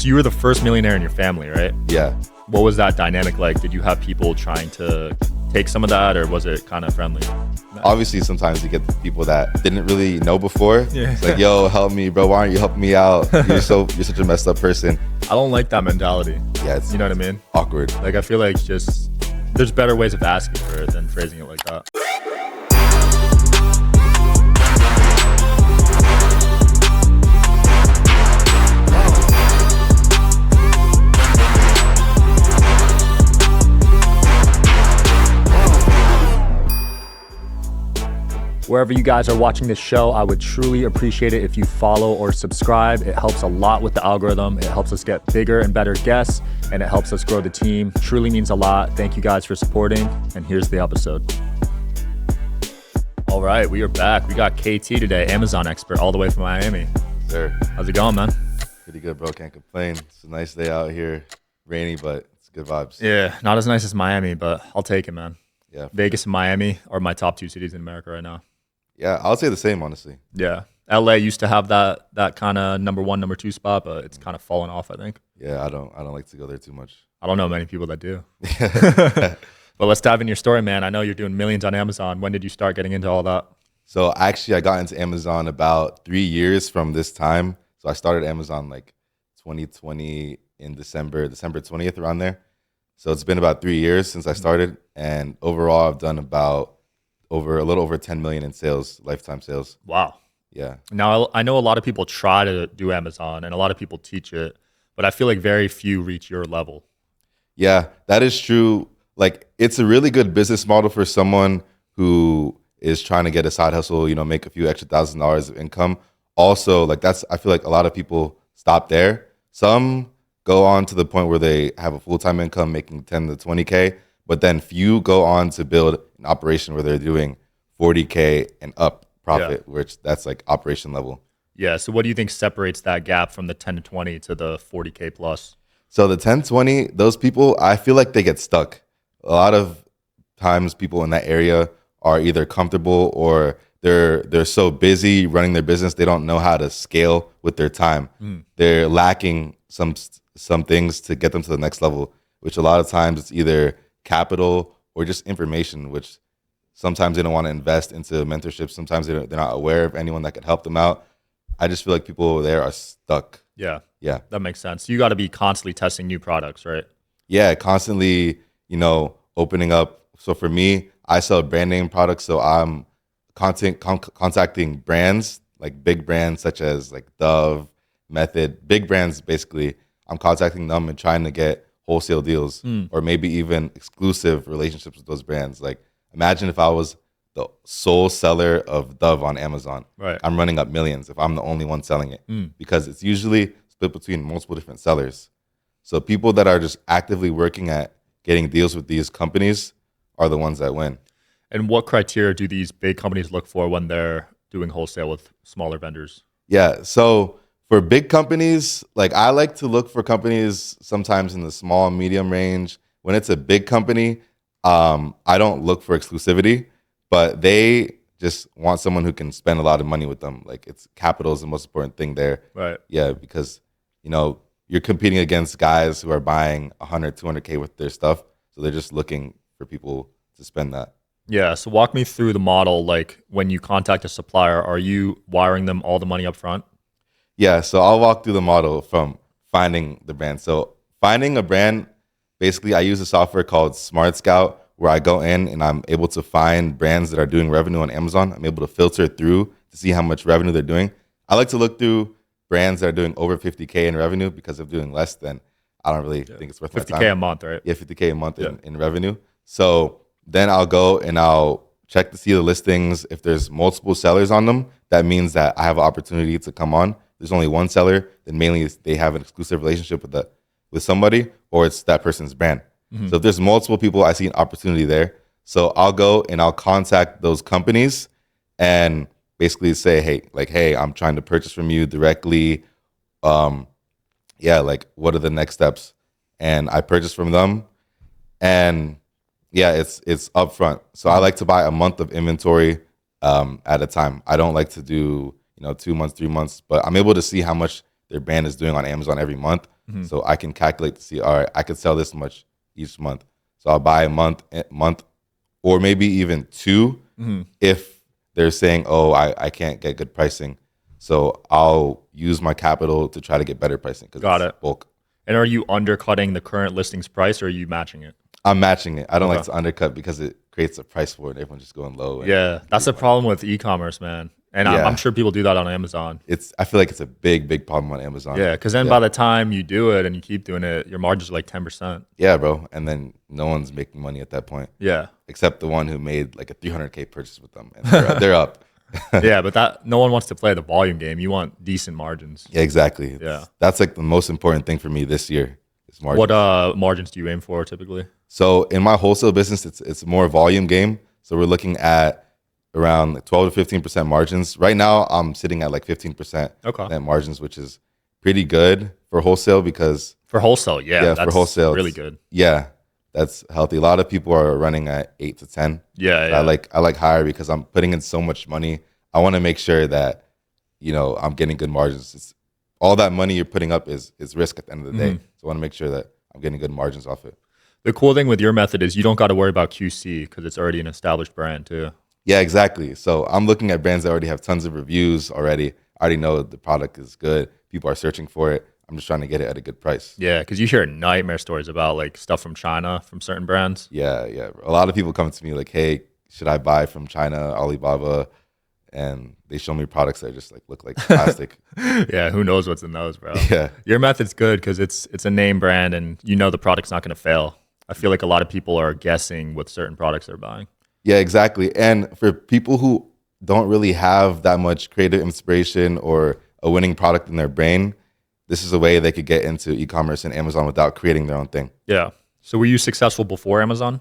So you were the first millionaire in your family, right? Yeah. What was that dynamic like? Did you have people trying to take some of that, or was it kind of friendly? Obviously, sometimes you get the people that didn't really know before. Yeah. It's like, yo, help me, bro. Why aren't you helping me out? You're such a messed up person. I don't like that mentality. Yeah, it's, You know what I mean? awkward. Like, I feel like just there's better ways of asking for it than phrasing it like that. Wherever you guys are watching this show, I would truly appreciate it if you follow or subscribe. It helps a lot with the algorithm. It helps us get bigger and better guests, and it helps us grow the team. Truly means a lot. Thank you guys for supporting, and here's the episode. All right, we are back. We got KT today, Amazon expert, all the way from Miami. Sir, How's it going, man? pretty good, bro. Can't complain. It's a nice day out here. Rainy, but it's good vibes. Yeah, not as nice as Miami, but I'll take it, man. Yeah. Vegas and Miami are my top two cities in America right now. Yeah, I would say the same, honestly. Yeah. LA used to have that kind of number one, number two spot, but it's kind of fallen off, I think. Yeah, I don't like to go there too much. I don't know many people that do. But let's dive into your story, man. I know you're doing millions on Amazon. When did you start getting into all that? So actually, I got into Amazon about 3 years from this time. So I started Amazon like 2020 in December 20th, around there. So it's been about 3 years since I started. And overall, I've done about a little over 10 million in sales, lifetime sales. Wow. Yeah. Now, I know a lot of people try to do Amazon and a lot of people teach it, but I feel like very few reach your level. Yeah, that is true. Like, it's a really good business model for someone who is trying to get a side hustle, make a few extra $1,000s of income. Also, like, I feel like a lot of people stop there. Some go on to the point where they have a full-time income making 10 to 20K, but then few go on to build an operation where they're doing 40K and up profit, which that's like operation level. Yeah. So what do you think separates that gap from the 10 to 20 to the 40K plus? So the 10, 20, those people, I feel like they get stuck. A lot of times people in that area are either comfortable or they're so busy running their business, they don't know how to scale with their time. They're lacking some things to get them to the next level, which a lot of times it's either capital or just information, which sometimes they don't want to invest into mentorship. Sometimes they're not aware of anyone that could help them out. I just feel like people there are stuck. Yeah. Yeah. That makes sense. You got to be constantly testing new products, right? Yeah, constantly, opening up. So for me, I sell brand name products. So I'm contacting brands, like big brands such as like Dove, Method, big brands basically. I'm contacting them and trying to get wholesale deals or maybe even exclusive relationships with those brands. Like, imagine if I was the sole seller of Dove on Amazon. Right. I'm running up millions if I'm the only one selling it because it's usually split between multiple different sellers. So people that are just actively working at getting deals with these companies are the ones that win. And what criteria do these big companies look for when they're doing wholesale with smaller vendors? Yeah. So for big companies, like I like to look for companies sometimes in the small and medium range. When it's a big company, I don't look for exclusivity, but they just want someone who can spend a lot of money with them. Like, it's capital is the most important thing there. Right. Yeah, because, you're competing against guys who are buying 100, 200K with their stuff. So they're just looking for people to spend that. Yeah. So walk me through the model. Like, when you contact a supplier, are you wiring them all the money up front? Yeah, so I'll walk through the model from finding the brand. So finding a brand, basically I use a software called Smart Scout where I go in and I'm able to find brands that are doing revenue on Amazon. I'm able to filter through to see how much revenue they're doing. I like to look through brands that are doing over 50K in revenue, because if doing less, then I don't really think it's worth my time. 50K a month, right? Yeah, 50K a month in revenue. So then I'll go and I'll check to see the listings. If there's multiple sellers on them, that means that I have an opportunity to come on. There's only one seller, then mainly they have an exclusive relationship with somebody, or it's that person's brand. So if there's multiple people, I see an opportunity there. So I'll go and I'll contact those companies and basically say, hey, I'm trying to purchase from you directly. Like, what are the next steps? And I purchase from them, and yeah, it's upfront. So I like to buy a month of inventory at a time. I don't like to do 2 months, 3 months, but I'm able to see how much their brand is doing on Amazon every month. So I can calculate to see, all right, I could sell this much each month. So I'll buy a month, or maybe even two if they're saying, oh, I can't get good pricing. So I'll use my capital to try to get better pricing because Got it's it. bulk. And are you undercutting the current listings price or are you matching it? I'm matching it. I don't like Okay. to undercut because it creates a price war and everyone's just going low. And Yeah, that's the problem with e-commerce, man. And I'm Yeah. sure people do that on Amazon. I feel like it's a big problem on Amazon. Yeah, because then Yeah. by the time you do it and you keep doing it, your margins are like 10%. Yeah, bro. And then no one's making money at that point Yeah. except the one who made like a 300K purchase with them and they're up. Yeah, but that no one wants to play the volume game. You want decent margins. Yeah, exactly. Yeah. That's like the most important thing for me this year is margin. What margins do you aim for typically? So in my wholesale business, it's more volume game. So we're looking at around like 12 to 15% margins. Right now, I'm sitting at like 15% Okay. net margins, which is pretty good for wholesale because For wholesale, yeah, for wholesale, really it's- good. yeah, that's healthy. A lot of people are running at 8 to 10. Yeah, yeah. I like higher because I'm putting in so much money. I want to make sure that I'm getting good margins. All that money you're putting up is risk at the end of the day. So I want to make sure that I'm getting good margins off it. The cool thing with your method is you don't got to worry about QC because it's already an established brand too. Yeah, exactly. So I'm looking at brands that already have tons of reviews already. I already know the product is good. People are searching for it. I'm just trying to get it at a good price. Yeah, because you hear nightmare stories about like stuff from China from certain brands. Yeah. A lot of people come to me like, hey, should I buy from China, Alibaba? And they show me products that just like look like plastic. Yeah, who knows what's in those, bro? Yeah. Your method's good because it's a name brand and you know the product's not going to fail. I feel like a lot of people are guessing with certain products they're buying. Yeah, exactly. And for people who don't really have that much creative inspiration or a winning product in their brain, this is a way they could get into e-commerce and Amazon without creating their own thing. Yeah. So were you successful before Amazon?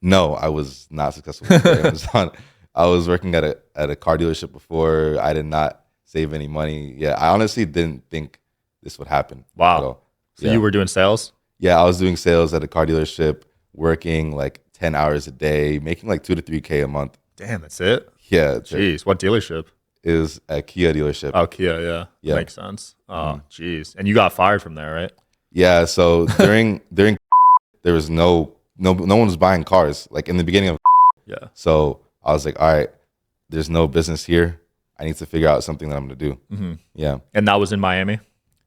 No, I was not successful with Amazon. I was working at a car dealership before. I did not save any money. Yeah, I honestly didn't think this would happen. Wow. At all. So you were doing sales? Yeah, I was doing sales at a car dealership, working like 10 hours a day, making like 2 to 3K a month. Damn, that's it? Yeah, Jeez, what dealership? it was a Kia dealership. Oh, Kia, yeah. Yeah. Makes sense. Oh, jeez. And you got fired from there, right? Yeah, so during there was no one was buying cars like in the beginning of. Yeah. So I was like, all right, there's no business here. I need to figure out something that I'm gonna do. Yeah. And that was in Miami?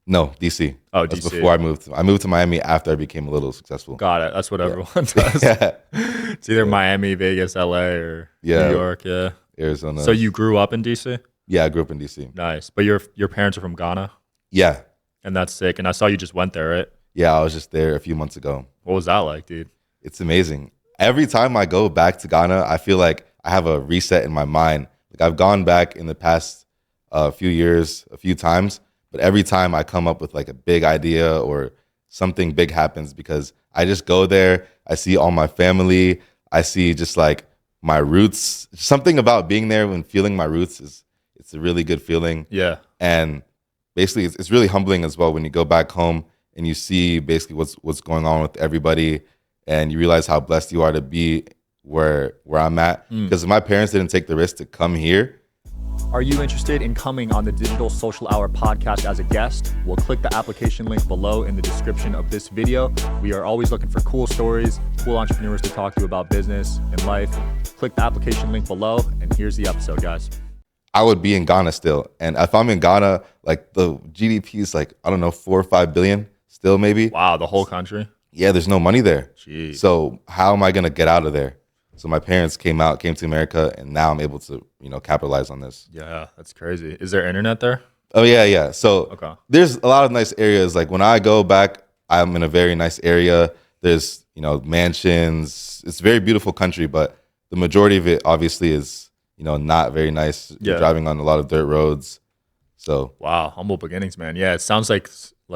No, DC. Oh, That's DC. before I moved. I moved to Miami after I became a little successful. Got it. That's what everyone does. Yeah. It's either Miami, Vegas, LA, or Yeah. New York. Yeah. Arizona. So you grew up in DC? Yeah, I grew up in DC. Nice. But your parents are from Ghana? Yeah. And that's sick. And I saw you just went there, right? Yeah, I was just there a few months ago. What was that like, dude? It's amazing. Every time I go back to Ghana, I feel like I have a reset in my mind. Like I've gone back in the past few years, a few times, but every time I come up with like a big idea or something big happens because I just go there. I see all my family. I see just like my roots. Something about being there and feeling my roots it's a really good feeling. Yeah. And basically, it's really humbling as well when you go back home and you see basically what's going on with everybody, and you realize how blessed you are to be where I'm at. Because if my parents didn't take the risk to come here. Are you interested in coming on the Digital Social Hour podcast as a guest? Well, click the application link below in the description of this video. We are always looking for cool stories, cool entrepreneurs to talk to about business and life. Click the application link below, and here's the episode, guys. I would be in Ghana still. And if I'm in Ghana, like the GDP is like, I don't know, 4 or 5 billion still maybe. Wow, the whole country? Yeah, there's no money there. Jeez. So how am I going to get out of there? So my parents came to America, and now I'm able to, capitalize on this. Yeah, that's crazy. Is there internet there? Oh, yeah. So Okay. there's a lot of nice areas. Like when I go back, I'm in a very nice area. There's, mansions. It's a very beautiful country, but the majority of it obviously is, not very nice. You're Yeah. driving on a lot of dirt roads. So Wow, humble beginnings, man. Yeah, it sounds like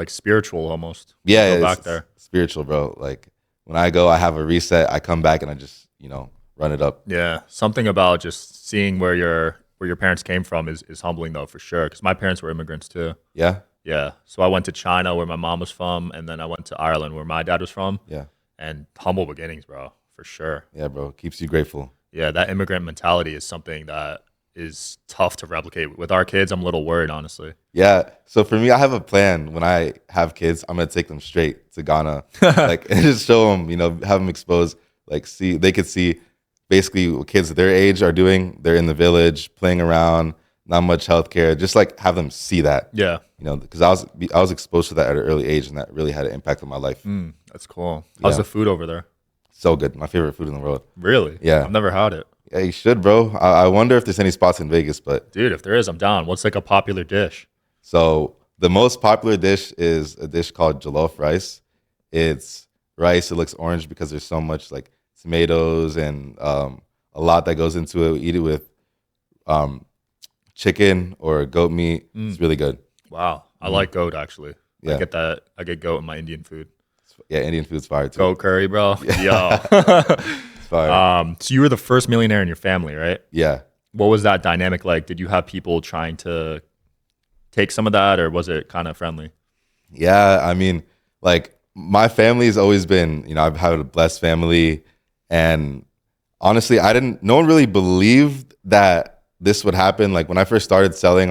spiritual almost. yeah, Go back it's there. spiritual, bro. Like when I go, I have a reset. I come back and I just, run it up. Yeah, something about just seeing where your parents came from is humbling though, for sure. Because my parents were immigrants too. Yeah. Yeah, so I went to China where my mom was from, and then I went to Ireland where my dad was from. Yeah. And humble beginnings, bro, for sure. Yeah, bro. Keeps you grateful. Yeah, that immigrant mentality is something that is tough to replicate. With our kids, I'm a little worried, honestly. Yeah. So for me, I have a plan. When I have kids, I'm gonna take them straight to Ghana, like and just show them, have them exposed, like they could see basically what kids their age are doing. They're in the village playing around, not much healthcare. Just like have them see that, Yeah. because I was exposed to that at an early age, and that really had an impact on my life. That's cool. How's Yeah. the food over there? So good, my favorite food in the world. Really? Yeah. I've never had it. Yeah, you should, bro. I wonder if there's any spots in Vegas, but Dude, if there is, I'm down. What's like a popular dish? so the most popular dish is a dish called jollof rice. It's rice. It looks orange because there's so much like tomatoes and a lot that goes into it. We eat it with chicken or goat meat. It's really good. Wow. I like goat, actually. Yeah. I get that. I get goat in my Indian food. Yeah, Indian food's fire too. Goat curry, bro. Yo. It's fire. So you were the first millionaire in your family, right? Yeah. What was that dynamic like? Did you have people trying to take some of that, or was it kind of friendly? Yeah, I mean, like my family's always been, I've had a blessed family, and honestly, no one really believed that this would happen. Like when I first started selling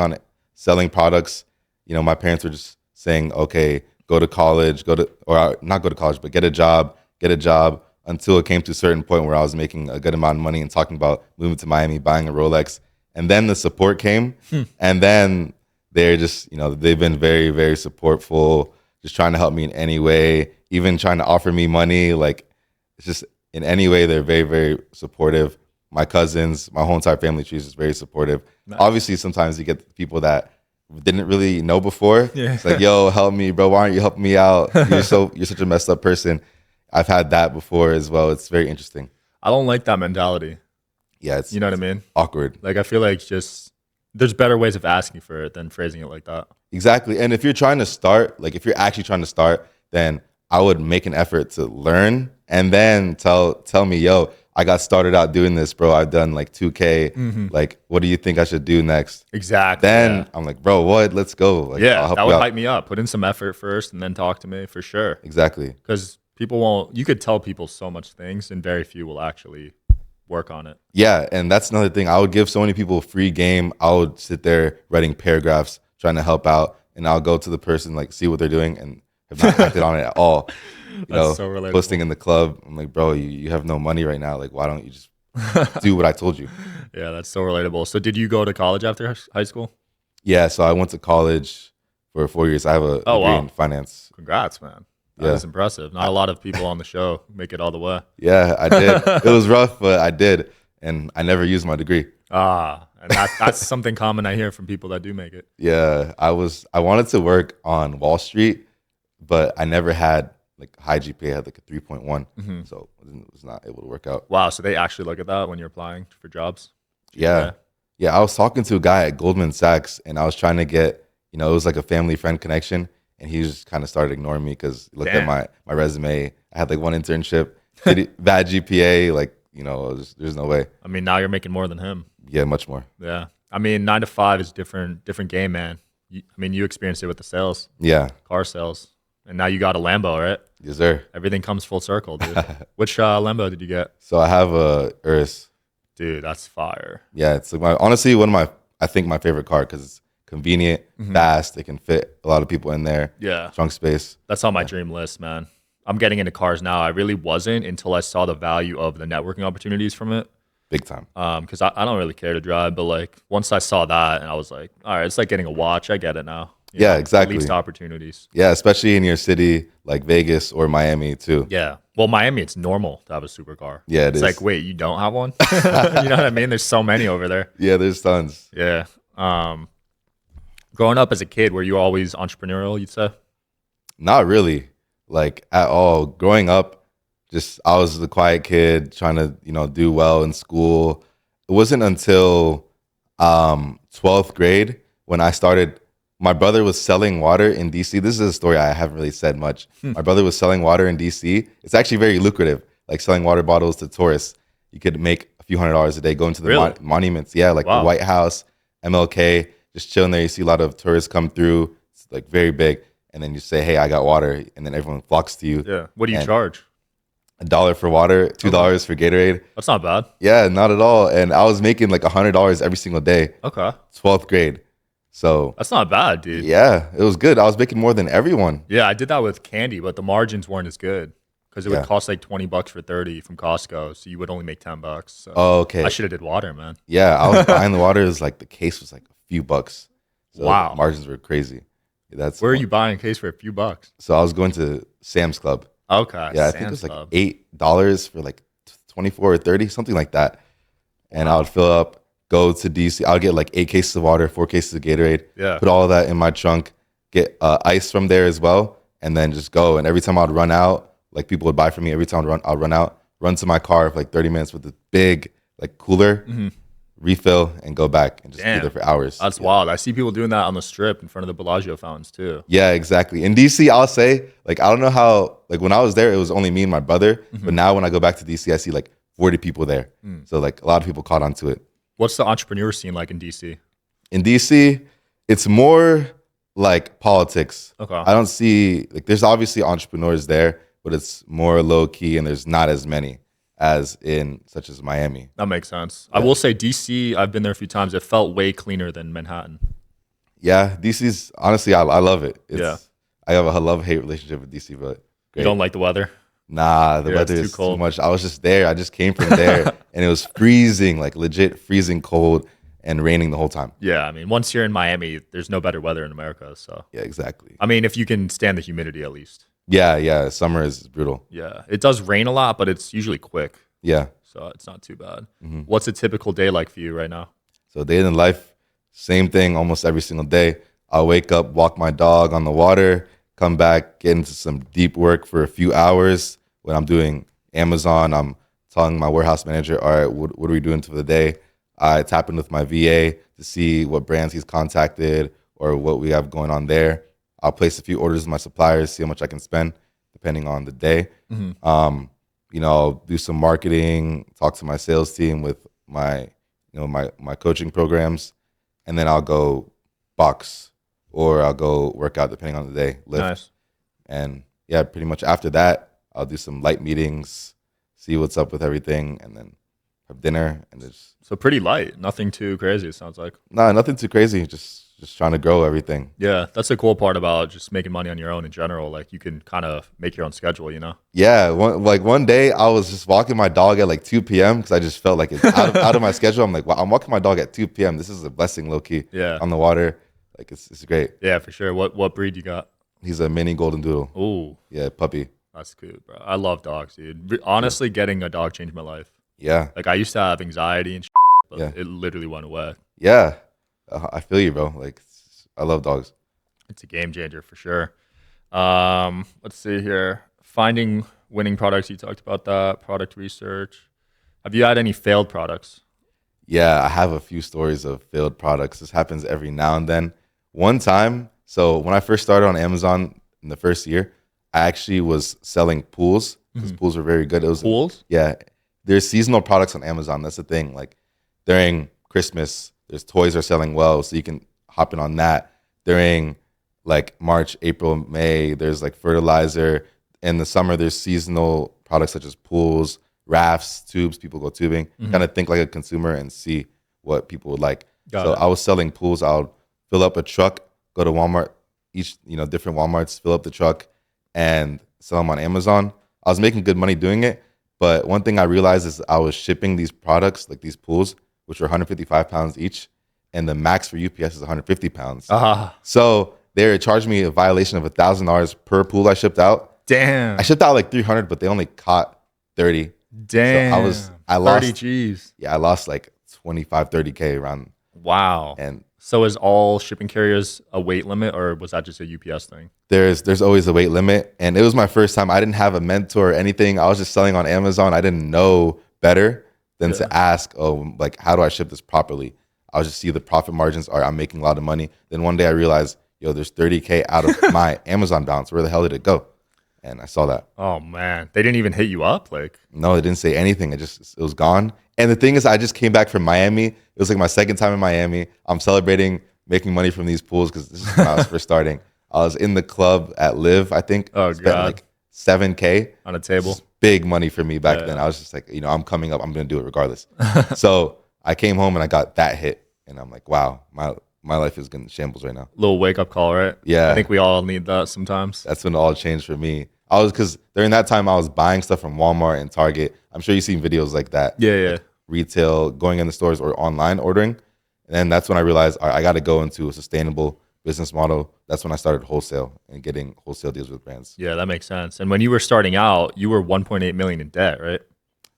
products, my parents were just saying, okay, go to college, or not go to college, but get a job, until it came to a certain point where I was making a good amount of money and talking about moving to Miami, buying a Rolex. And then the support came, and then they're just, they've been very, very supportful, just trying to help me in any way, even trying to offer me money. Like, it's just in any way, they're very, very supportive. My cousins, my whole entire family tree is just very supportive. Nice. Obviously, sometimes you get people that didn't really know before. Yeah. It's like, yo, help me, bro. Why aren't you helping me out? You're such a messed up person. I've had that before as well. It's very interesting. I don't like that mentality. Yeah, it's You know what I mean? awkward. Like, I feel like there's better ways of asking for it than phrasing it like that. Exactly. And if you're trying to start, like if you're actually trying to start, then I would make an effort to learn and then tell me, yo, I got started out doing this, bro. I've done like 2K. Like, what do you think I should do next? Exactly. Then yeah. I'm like, bro, what? Let's go. Like, I'll Yeah, help that you would out. hype me up. Put in some effort first and then talk to me for sure. Exactly. Because people won't, you could tell people so much things and very few will actually work on it. Yeah, and that's another thing. I would give so many people free game. I would sit there writing paragraphs, trying to help out, and I'll go to the person, like, see what they're doing, and have not acted on it at all. That's so relatable. Posting in the club, I'm like, bro, you have no money right now. Like, why don't you just do what I told you? Yeah, that's so relatable. So did you go to college after high school? Yeah, so I went to college for 4 years. I have a degree wow. in finance. Congrats, man. That Yeah. is impressive. Not a lot of people on the show make it all the way. Yeah, I did. It was rough, but I did, and I never used my degree. And that's something common I hear from people that do make it. Yeah, I wanted to work on Wall Street, but I never had like high GPA. I had like a 3.1, so I was not able to work out. Wow, so they actually look at that when you're applying for jobs? Yeah. I was talking to a guy at Goldman Sachs, and I was trying to get, it was like a family friend connection, and he just kind of started ignoring me because he looked Damn. at my resume. I had like one internship, bad GPA, like, there's no way. I mean, now you're making more than him. Yeah, much more. Yeah. I mean, 9 to 5 is different game, man. You experienced it with the sales, Yeah. car sales. And now you got a Lambo, right? Yes, sir. Everything comes full circle, dude. Which Lambo did you get? So I have a Urus. Dude, that's fire. Yeah, it's like honestly I think my favorite car because it's convenient, fast. It can fit a lot of people in there. Yeah. Trunk space. That's on my dream list, man. I'm getting into cars now. I really wasn't until I saw the value of the networking opportunities from it. Big time. Because I don't really care to drive, but like once I saw that, and I was like, all right, it's like getting a watch. I get it now. Yeah, exactly. It leads to opportunities. Yeah, especially in your city like Vegas or Miami too. Yeah. Well, Miami, it's normal to have a supercar. Yeah, it's is. like, wait, you don't have one? You know what I mean? There's so many over there. Yeah, there's tons. Yeah. Growing up as a kid, were you always entrepreneurial, you'd say? Not really, like at all. Growing up, I was the quiet kid trying to, do well in school. It wasn't until 12th grade when I started. My brother was selling water in DC. This is a story I haven't really said much. My brother was selling water in DC. It's actually very lucrative, like selling water bottles to tourists. You could make a few $100s a day going to the Really? monuments. Yeah, like Wow. the White House, MLK, just chilling there. You see a lot of tourists come through. It's like very big. And then you say, hey, I got water. And then everyone flocks to you. Yeah. What do you And- charge? $1 for water, $2 for Gatorade. That's not bad. Yeah, not at all. And I was making like $100 every single day. Okay. 12th grade. So That's not bad, dude. yeah, it was good. I was making more than everyone. Yeah, I did that with candy, but the margins weren't as good because it Yeah. would cost like $20 for 30 from Costco. So you would only make $10. So Oh, okay. I should have did water, man. Yeah, I was buying the water. It was like the case was like a few bucks. So Wow. margins were crazy. That's Where are you buying a case for a few bucks? So I was going to Sam's Club. Okay. Yeah, I think it was like $8 for like 24 or 30, something like that. And I would fill up, go to DC. I'll get like 8 cases of water, 4 cases of Gatorade. Yeah. Put all of that in my trunk. Get ice from there as well, and then just go. And every time I'd run out, like people would buy from me. Every time I'd run out, run to my car for like 30 minutes with a big like cooler, refill, and go back and just Damn. be there for hours. That's wild. I see people doing that on the strip in front of the Bellagio fountains too. Yeah, exactly. In DC, I'll say, like, I don't know how, like, when I was there, it was only me and my brother. But now when I go back to DC, I see like 40 people there. So, like, a lot of people caught on to it. What's the entrepreneur scene like in DC? In DC, it's more like politics. Okay. I don't see, like, there's obviously entrepreneurs there, but it's more low key and there's not as many as in such as Miami. That makes sense. I will say DC, I've been there a few times. It felt way cleaner than Manhattan. Yeah, DC's, honestly, I love it. Yeah. I have a love-hate relationship with DC, but You great. don't like the weather? Nah, the Yeah, weather it's too is too cold. much. I was just there. I just came from there, and it was freezing, like legit freezing cold and raining the whole time. Yeah, I mean, once you're in Miami, there's no better weather in America. So, Yeah, exactly. I mean, if you can stand the humidity at least. Yeah. Summer is brutal. Yeah, it does rain a lot, but it's usually quick. Yeah. So it's not too bad. What's a typical day like for you right now? So day in life, same thing almost every single day. I'll wake up, walk my dog on the water, come back, get into some deep work for a few hours. When I'm doing Amazon, I'm telling my warehouse manager, all right, what are we doing for the day? I tap in with my VA to see what brands he's contacted or what we have going on there. I'll place a few orders with my suppliers, see how much I can spend depending on the day. I'll do some marketing, talk to my sales team with my coaching programs, and then I'll go box or I'll go work out depending on the day, lift. Nice. And yeah, pretty much after that, I'll do some light meetings, see what's up with everything, and then have dinner. And just So pretty light. Nothing too crazy, it sounds like. nothing too crazy. Just trying to grow everything. Yeah, that's the cool part about just making money on your own in general. Like you can kind of make your own schedule, you know? Yeah, one day I was just walking my dog at like 2 p.m. because I just felt like it's out of my schedule. I'm like, wow, I'm walking my dog at 2 p.m. This is a blessing, low key. Yeah. On the water, like it's great. Yeah, for sure. What breed you got? He's a mini golden doodle. Ooh, Yeah, puppy. that's cute, bro. I love dogs, dude. Honestly, getting a dog changed my life. Yeah, Like I used to have anxiety and but Yeah. it literally went away. yeah. I feel you, bro. Like I love dogs. It's a game changer for sure. Let's see here. Finding winning products. You talked about that. Product research. Have you had any failed products? Yeah, I have a few stories of failed products. This happens every now and then. One time, so when I first started on Amazon in the first year, I actually was selling pools because pools were very good. It was Pools? Yeah, there's seasonal products on Amazon. That's the thing. Like during Christmas, there's toys are selling well, so you can hop in on that. During like March, April, May, there's like fertilizer. In the summer, there's seasonal products such as pools, rafts, tubes. People go tubing. Kind of think like a consumer and see what people would like. Got So it. I was selling pools. I would fill up a truck, go to Walmart, each different Walmarts, fill up the truck, and sell them on Amazon. I was making good money doing it, but one thing I realized is I was shipping these products, like these pools, which were 155 pounds each, and the max for UPS is 150 pounds. Ah, So they charged me a violation of $1,000 per pool I shipped out. damn. I shipped out like 300, but they only caught 30. Damn. I lost 30 G's. Yeah, I lost like 25, 30K around. Wow. And So is all shipping carriers a weight limit, or was that just a UPS thing? there's always a weight limit. And it was my first time. I didn't have a mentor or anything. I was just selling on Amazon. I didn't know better than to ask, like, how do I ship this properly? I'll just see the profit margins are I'm making a lot of money. Then one day I realized, there's 30K out of my Amazon balance. Where the hell did it go? And I saw that. Oh man, they didn't even hit you up. Like, No, it didn't say anything. It was gone. And the thing is, I just came back from Miami. It was like my second time in Miami. I'm celebrating making money from these pools because this is when I was first starting. I was in the club at Live, I think. Oh, spent God. like $7K on a table. big money for me back Yeah. then. I was just like, you know, I'm coming up, I'm gonna do it regardless. So I came home and I got that hit, and I'm like, wow, my life is getting shambles right now. Little wake up call, right? Yeah. I think we all need that sometimes. That's when it all changed for me. Because during that time I was buying stuff from Walmart and Target. I'm sure you've seen videos like that. Yeah. Like retail, going in the stores or online ordering. And then that's when I realized, all right, I got to go into a sustainable business model. That's when I started wholesale and getting wholesale deals with brands. Yeah, that makes sense. And when you were starting out, you were 1.8 million in debt, right?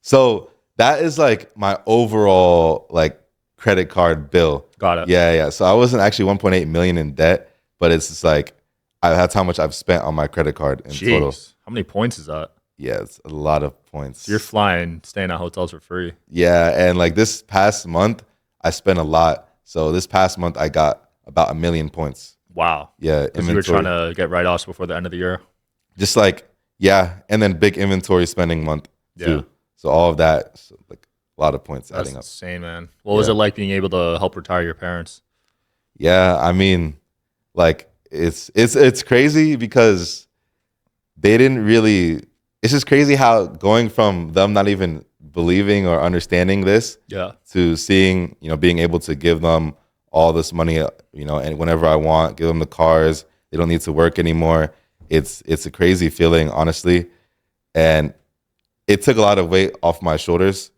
So that is like my overall like credit card bill. Got it. Yeah. So I wasn't actually 1.8 million in debt, but it's just like that's how much I've spent on my credit card in total. How many points is that? Yeah, it's a lot of points. You're flying, staying at hotels for free. Yeah, and like this past month, I spent a lot. So this past month, I got about 1 million points. Wow. Yeah, Because you were trying to get write-offs before the end of the year. Just like, yeah, and then big inventory spending month too. Yeah. So all of that, so like a lot of points That's adding up. insane, man. What was it like being able to help retire your parents? Yeah, I mean, like it's crazy because they didn't really. It's just crazy how going from them not even believing or understanding this to seeing, you know, being able to give them all this money, you know, and whenever I want, give them the cars. They don't need to work anymore. It's a crazy feeling, honestly, and it took a lot of weight off my shoulders.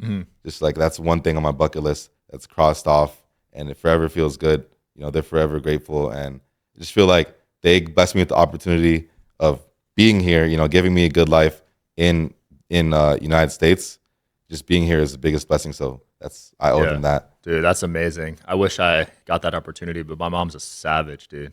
Just like that's one thing on my bucket list that's crossed off, and it forever feels good. You know, they're forever grateful, and I just feel like they blessed me with the opportunity of being here. You know, giving me a good life in United States. Just being here is the biggest blessing. So I owe them that. Dude, that's amazing. I wish I got that opportunity, but my mom's a savage, dude.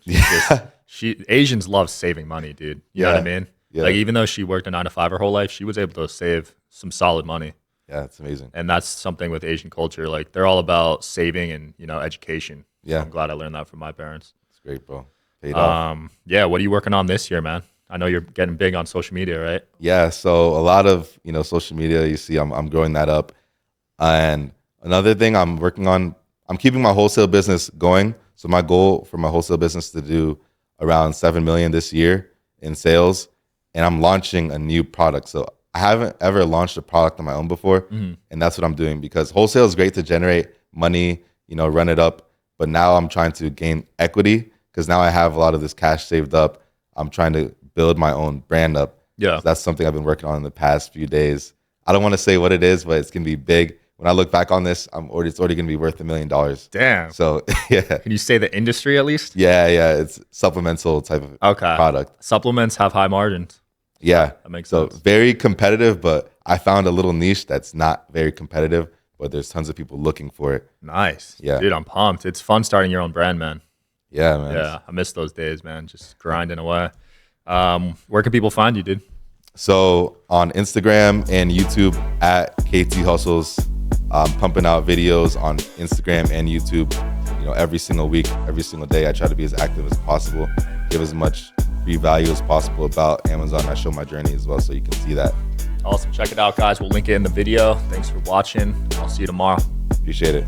Asians love saving money, dude. You know what I mean? Yeah. Like even though she worked a 9 to 5 her whole life, she was able to save some solid money. Yeah, it's amazing. And that's something with Asian culture. Like they're all about saving and, you know, education. Yeah. So I'm glad I learned that from my parents. It's great, bro. Paid off. Yeah, what are you working on this year, man? I know you're getting big on social media, right? Yeah, so a lot of, you know, social media, you see I'm growing that up. And another thing I'm working on, I'm keeping my wholesale business going. So my goal for my wholesale business to do around 7 million this year in sales, and I'm launching a new product. So I haven't ever launched a product on my own before, and that's what I'm doing because wholesale is great to generate money, you know, run it up, but now I'm trying to gain equity because now I have a lot of this cash saved up. I'm trying to build my own brand up. Yeah. So that's something I've been working on in the past few days. I don't want to say what it is, but it's going to be big. When I look back on this, it's already going to be worth $1 million. Damn. So, yeah. Can you say the industry at least? Yeah. It's supplemental type of product. Supplements have high margins. Yeah. That makes sense. So very competitive, but I found a little niche that's not very competitive, but there's tons of people looking for it. Nice. Yeah. Dude, I'm pumped. It's fun starting your own brand, man. Yeah, man. Yeah. I miss those days, man. Just grinding away. Where can people find you, dude? So on Instagram and YouTube at KT Hustles. I'm pumping out videos on Instagram and YouTube, you know, every single week, every single day. I try to be as active as possible, give as much free value as possible about Amazon. I show my journey as well, so you can see that. Awesome. Check it out, guys. We'll link it in the video. Thanks for watching. I'll see you tomorrow. Appreciate it.